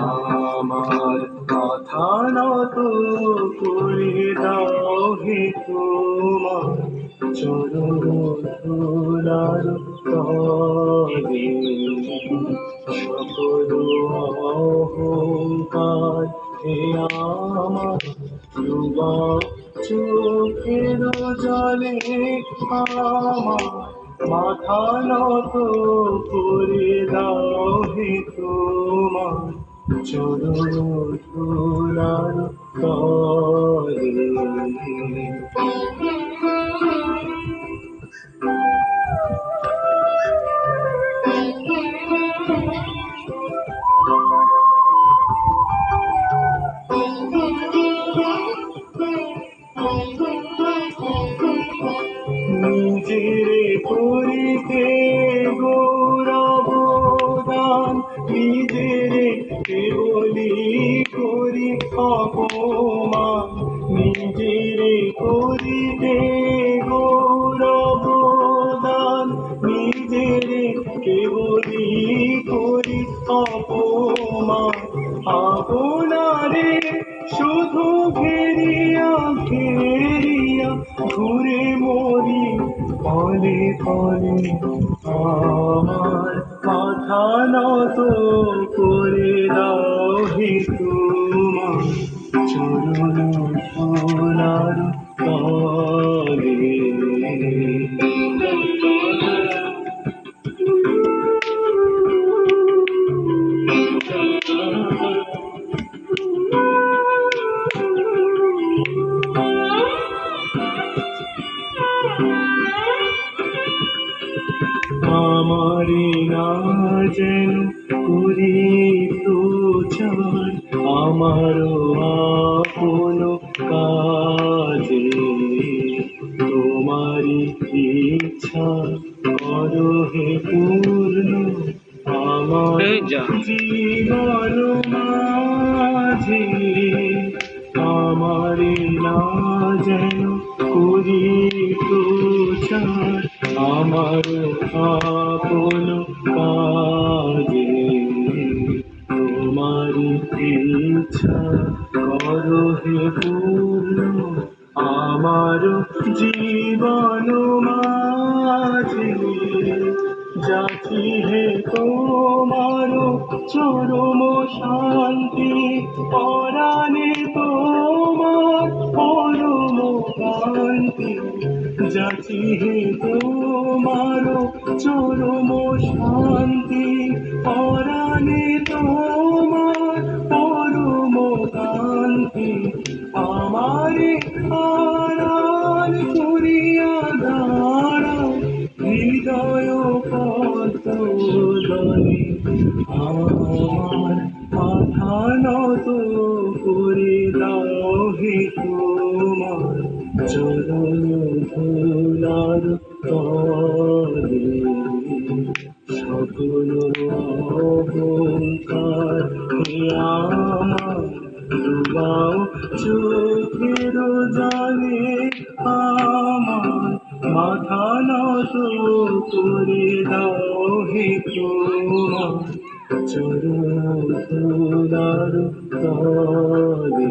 আমার মাথা নত করে দাও হে তোমার চরণ ধুলার তলে। সকল অহংকার হে আমার ডুবাও চোখের জলে। আমার মাথা নত করে দাও হে তোমার চরণ ধুলার তলে। নিজেরে করিতে গৌরব দান, নিজেরে কেবলি করি অপমান। নিজেরে করিতে গৌরব দান, নিজেরে কেবলি করি অপমান। আপনারে শুধু ঘেরিয়া ঘেরিয়া ঘুরে মরি পলে পলে। আমার মাথা নত করে দাও হে তোমার চরণ ধুলার তলে। আমারে না যেন করি প্রচার আমারও আপন কাজে। তোমারি ইচ্ছা করো হে পূর্ণ আমার জীবন মাঝে। আমারে না যেন করি প্রচার আমার আপন কাজে। তোমারি ইচ্ছা করো হে পূর্ণ আমার জীবন মাঝে। যাচি হে তোমার চরম শান্তি, পরাণে তোমার পরম শান্তি। যাচি হে তোমার চরম শান্তি, পরাণে তোমার পরম শান্তি। আমারে আড়াল করিয়া দাঁড়াও হৃদয় পদ্মদলে। আমার মাথা নত করে দাও হে তোমার চরণ ধুলার তলে। সকল অহংকার হে আমার ডুবাও চোখের জলে। আমার মাথা নত করে দাও হে তোমার চরণ ধুলার তলে।